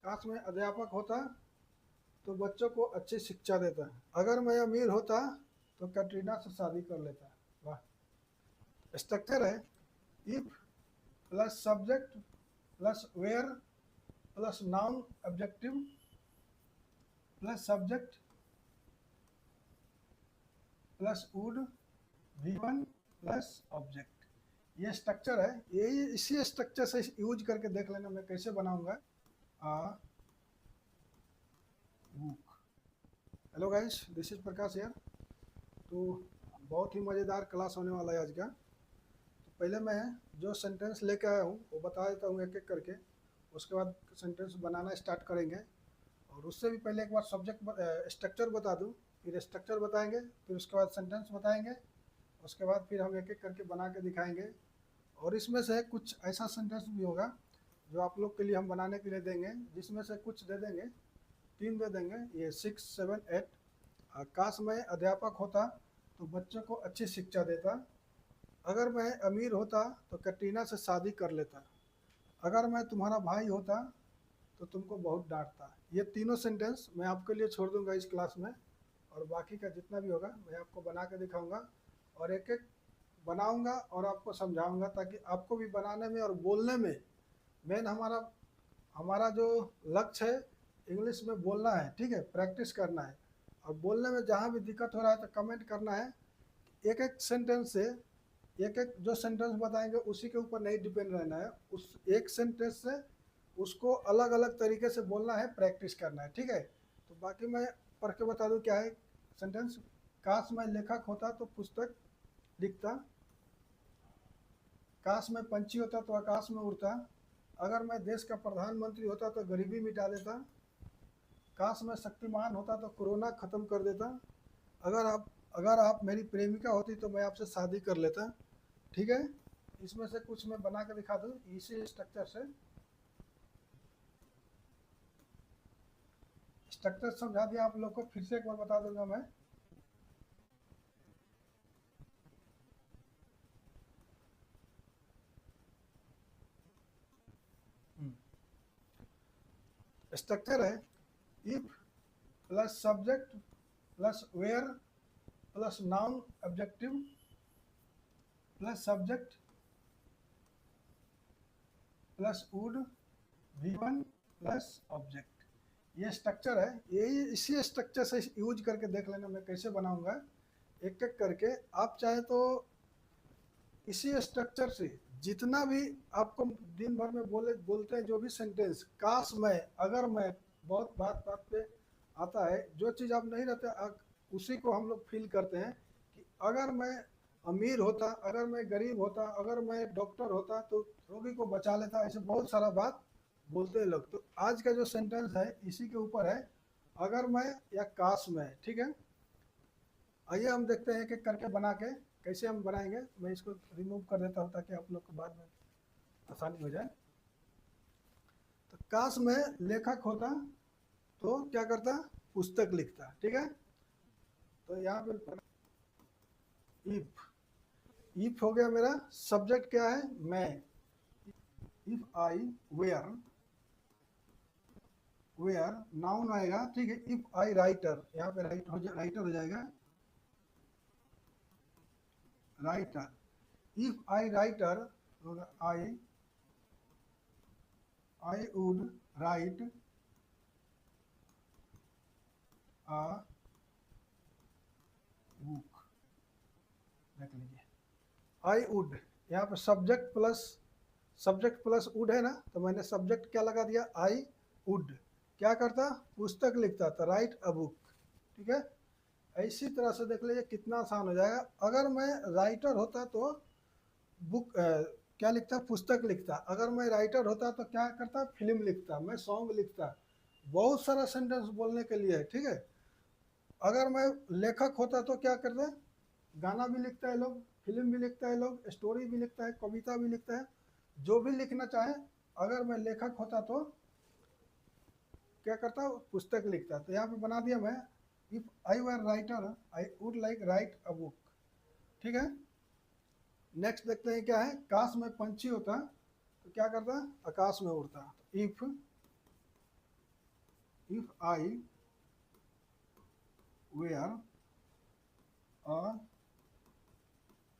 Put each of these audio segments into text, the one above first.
काश मैं अध्यापक होता तो बच्चों को अच्छी शिक्षा देता। अगर मैं अमीर होता तो कैटरीना से शादी कर लेता। वाह। स्ट्रक्चर है if plus subject plus were plus noun objective plus subject plus would V1 plus object. ये स्ट्रक्चर है, यही इसी स्ट्रक्चर से यूज करके देख लेना मैं कैसे बनाऊंगा a book. Hello guys, this is Prakash यार। तो बहुत ही मज़ेदार क्लास होने वाला है आज का। तो पहले मैं जो सेंटेंस लेके आया हूँ वो बता देता हूँ एक एक करके, उसके बाद सेंटेंस बनाना स्टार्ट करेंगे। और उससे भी पहले एक बार सब्जेक्ट स्ट्रक्चर बता दूँ, फिर स्ट्रक्चर बताएंगे, फिर उसके बाद सेंटेंस बताएंगे, उसके बाद फिर हम एक एक करके बना के दिखाएंगे। और इसमें से कुछ ऐसा सेंटेंस भी होगा जो आप लोग के लिए हम बनाने के लिए देंगे, जिसमें से कुछ दे देंगे, 3 दे देंगे, ये 6, 7, 8। काश मैं अध्यापक होता तो बच्चों को अच्छी शिक्षा देता। अगर मैं अमीर होता तो कैटरीना से शादी कर लेता। अगर मैं तुम्हारा भाई होता तो तुमको बहुत डांटता। ये तीनों सेंटेंस मैं आपके लिए छोड़ दूंगा इस क्लास में, और बाकी का जितना भी होगा मैं आपको बना के दिखाऊंगा और एक एक बनाऊंगा और आपको समझाऊंगा, ताकि आपको भी बनाने में और बोलने में मेन हमारा हमारा जो लक्ष्य है इंग्लिश में बोलना है, ठीक है, प्रैक्टिस करना है। और बोलने में जहाँ भी दिक्कत हो रहा है तो कमेंट करना है। एक एक सेंटेंस से एक एक जो सेंटेंस बताएंगे उसी के ऊपर नहीं डिपेंड रहना है, उस एक सेंटेंस से उसको अलग अलग तरीके से बोलना है, प्रैक्टिस करना है, ठीक है। तो बाकी मैं पढ़ के बता दूं क्या है सेंटेंस। काश मैं लेखक होता तो पुस्तक लिखता। काश मैं पंछी होता तो आकाश में उड़ता। अगर मैं देश का प्रधानमंत्री होता तो गरीबी मिटा देता। काश मैं शक्तिमान होता तो कोरोना खत्म कर देता। अगर आप मेरी प्रेमिका होती तो मैं आपसे शादी कर लेता। ठीक है, इसमें से कुछ मैं बना के दिखा दूँ इसी स्ट्रक्चर से। स्ट्रक्चर समझा दिया आप लोग को, फिर से एक बार बता दूंगा मैं। स्ट्रक्चर है if plus subject plus were plus noun objective plus subject plus would V1 plus object. ये स्ट्रक्चर है, यही इसी स्ट्रक्चर से यूज करके देख लेना मैं कैसे बनाऊंगा एक एक करके। आप चाहे तो इसी स्ट्रक्चर से जितना भी आपको दिन भर में बोलते हैं जो भी सेंटेंस, काश मैं, अगर मैं, बहुत बात बात पे आता है, जो चीज़ आप नहीं रहते उसी को हम लोग फील करते हैं कि अगर मैं अमीर होता, अगर मैं गरीब होता, अगर मैं डॉक्टर होता तो रोगी को बचा लेता। ऐसे बहुत सारा बात बोलते हैं लोग। तो आज का जो सेंटेंस है इसी के ऊपर है, अगर मैं या काश मैं, ठीक है। आइए हम देखते हैं एक एक करके बना के कैसे हम बनाएंगे। मैं इसको रिमूव कर देता हूँ ताकि आप लोग को बाद में आसानी हो जाए। तो काश मैं लेखक होता तो क्या करता, पुस्तक लिखता, ठीक है। तो यहाँ पे इफ हो गया मेरा, सब्जेक्ट क्या है, मैं। If I were, were noun आएगा, ठीक है। इफ आई राइटर, यहाँ पे राइटर हो जाएगा, राइटर। इफ आई राइटर होगा I would write a book. देख लीजिए, आई वुड, यहाँ पे सब्जेक्ट प्लस वुड है ना, तो मैंने सब्जेक्ट क्या लगा दिया, आई वुड। क्या करता, पुस्तक लिखता था, राइट अ बुक, ठीक है। इसी तरह से देख लीजिए कितना आसान हो जाएगा। अगर मैं राइटर होता तो बुक क्या लिखता, पुस्तक लिखता। अगर मैं राइटर होता तो क्या करता, फिल्म लिखता, मैं सॉन्ग लिखता। बहुत सारा सेंटेंस बोलने के लिए है, ठीक है। अगर मैं लेखक होता तो क्या करता, गाना भी लिखता है लोग, फिल्म भी लिखता है लोग, स्टोरी भी लिखता है, कविता भी लिखता है, जो भी लिखना चाहे। अगर मैं लेखक होता तो क्या करता, पुस्तक लिखता। तो यहाँ पे बना दिया मैं, if I were writer I would like right a book, ठीक है। नेक्स्ट देखते हैं क्या है, काश मैं पंछी होता तो क्या करता, आकाश में उड़ता। If if I were a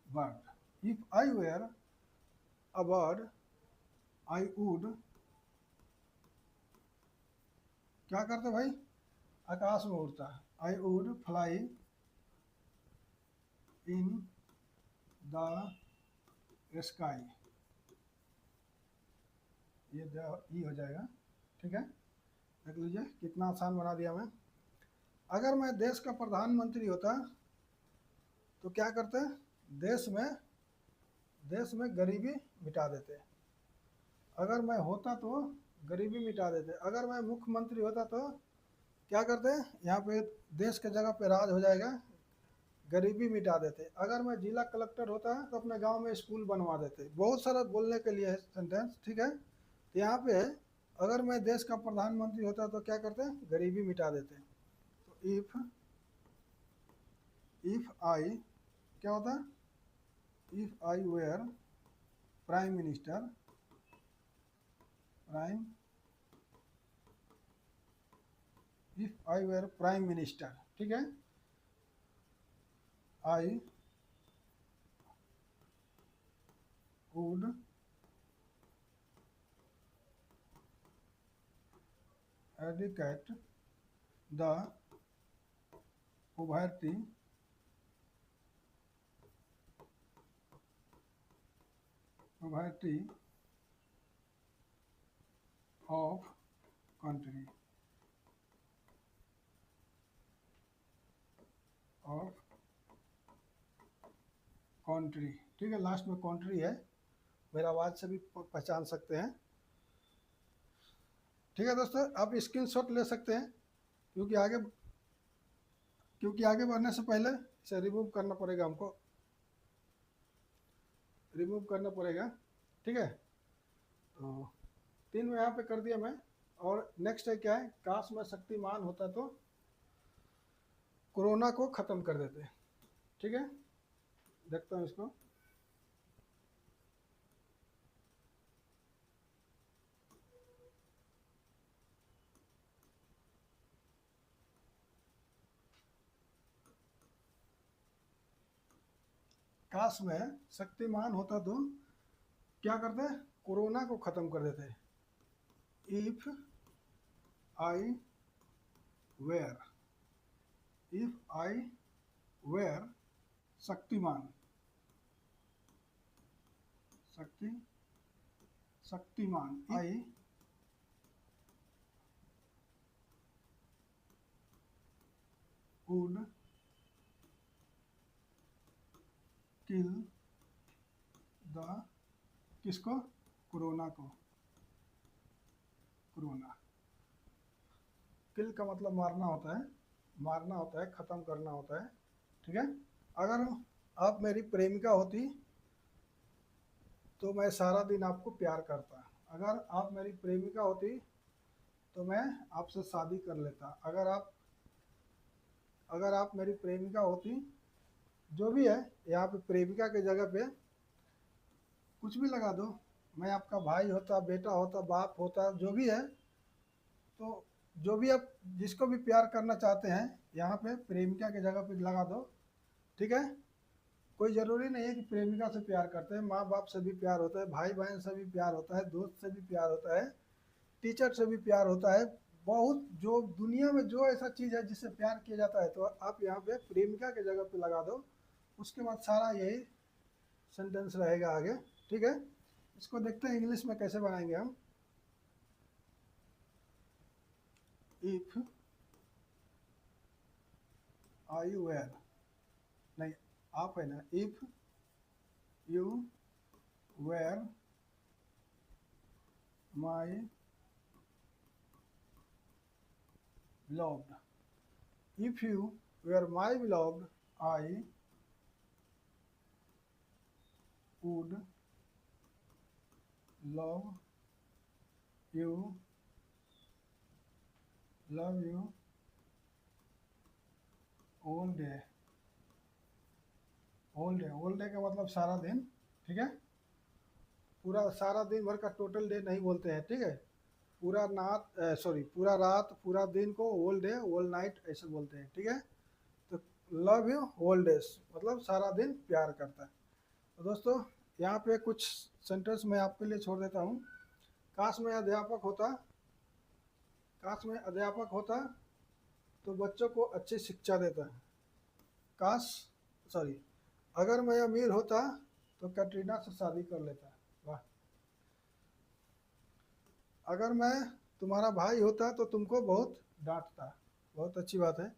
bird, if I were a bird I would, क्या करते भाई, आकाश में उड़ता है, I would fly in the sky, ये हो जाएगा। ठीक है, देख लीजिए कितना आसान बना दिया मैं। अगर मैं देश का प्रधानमंत्री होता तो क्या करते, देश में गरीबी मिटा देते। अगर मैं होता तो गरीबी मिटा देते। अगर मैं मुख्यमंत्री होता तो क्या करते, यहाँ पे देश के जगह पे राज हो जाएगा, गरीबी मिटा देते। अगर मैं जिला कलेक्टर होता तो अपने गांव में स्कूल बनवा देते। बहुत सारा बोलने के लिए है सेंटेंस, ठीक है। तो यहाँ पे है, अगर मैं देश का प्रधानमंत्री होता तो क्या करते, गरीबी मिटा देते। तो इफ आई क्या होता, if I were prime minister, prime, if I were prime minister, ठीक है, I would eradicate the poverty of country, of country, ठीक है, लास्ट में कंट्री है, मेरा आवाज़ से भी पहचान सकते हैं। ठीक है दोस्तों, आप स्क्रीनशॉट ले सकते हैं, क्योंकि आगे बढ़ने से पहले इसे रिमूव करना पड़ेगा, हमको रिमूव करना पड़ेगा। ठीक है, तो 3 में यहाँ पे कर दिया मैं। और नेक्स्ट है क्या है, काश मैं शक्तिमान होता तो कोरोना को ख़त्म कर देते। ठीक है, देखता हूँ इसको। काश मैं शक्तिमान होता तो क्या करते, कोरोना को ख़त्म कर देते। If I were, if I were Shaktimaan, Shaktimaan, I would kill the, किसको, कोरोना को, कोरोना, किल का मतलब मारना होता है, मारना होता है, ख़त्म करना होता है। ठीक है, अगर आप मेरी प्रेमिका होती तो मैं सारा दिन आपको प्यार करता। अगर आप मेरी प्रेमिका होती तो मैं आपसे शादी कर लेता। अगर आप मेरी प्रेमिका होती, जो भी है यहाँ पे प्रेमिका के जगह पे कुछ भी लगा दो, मैं आपका भाई होता, बेटा होता, बाप होता, जो भी है। तो जो भी आप जिसको भी प्यार करना चाहते हैं यहाँ पे प्रेमिका के जगह पे लगा दो। ठीक है, कोई ज़रूरी नहीं है कि प्रेमिका से प्यार करते हैं, माँ बाप से भी प्यार होता है, भाई बहन से भी प्यार होता है, दोस्त से भी प्यार होता है, टीचर से भी प्यार होता है। बहुत, जो दुनिया में जो ऐसा चीज़ है जिससे प्यार किया जाता है, तो आप यहाँ पे प्रेमिका के जगह पे लगा दो। उसके बाद सारा यही सेंटेंस रहेगा आगे। ठीक है, इसको देखते हैं इंग्लिश में कैसे बनाएंगे हम। इफ आई वेयर, नहीं आप है ना, if you were my beloved, if you were my beloved, I would love you, all day, all day का मतलब सारा दिन। ठीक है, पूरा सारा दिन भर का टोटल डे नहीं बोलते हैं। ठीक है, पूरा पूरा रात पूरा दिन को होल डे होल नाइट ऐसे बोलते हैं, ठीक है। तो लव यू होल डेज मतलब सारा दिन प्यार करता है। तो दोस्तों यहाँ पे कुछ सेंटेंस मैं आपके लिए छोड़ देता हूँ। काश मैं अध्यापक होता, काश मैं अध्यापक होता तो बच्चों को अच्छी शिक्षा देता। काश सॉरी अगर मैं अमीर होता तो कैटरीना से शादी कर लेता। वाह। अगर मैं तुम्हारा भाई होता तो तुमको बहुत डांटता। बहुत अच्छी बात है।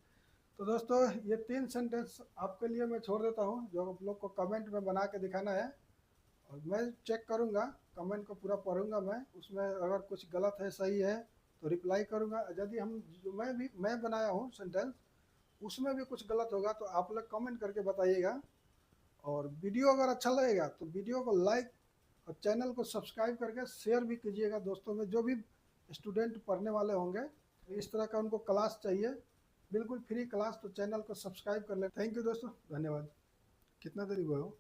तो दोस्तों ये 3 सेंटेंस आपके लिए मैं छोड़ देता हूँ जो आप लोग को कमेंट में बना के दिखाना है, और मैं चेक करूँगा, कमेंट को पूरा पढ़ूंगा मैं, उसमें अगर कुछ गलत है सही है तो रिप्लाई करूँगा। यदि हम जो मैं बनाया हूँ सेंटेंस उसमें भी कुछ गलत होगा तो आप लोग कमेंट करके बताइएगा। और वीडियो अगर अच्छा लगेगा तो वीडियो को लाइक और चैनल को सब्सक्राइब करके शेयर भी कीजिएगा दोस्तों में, जो भी स्टूडेंट पढ़ने वाले होंगे तो इस तरह का उनको क्लास चाहिए, बिल्कुल फ्री क्लास, तो चैनल को सब्सक्राइब कर ले। थैंक यू दोस्तों, धन्यवाद। कितना देरी हुआ हो?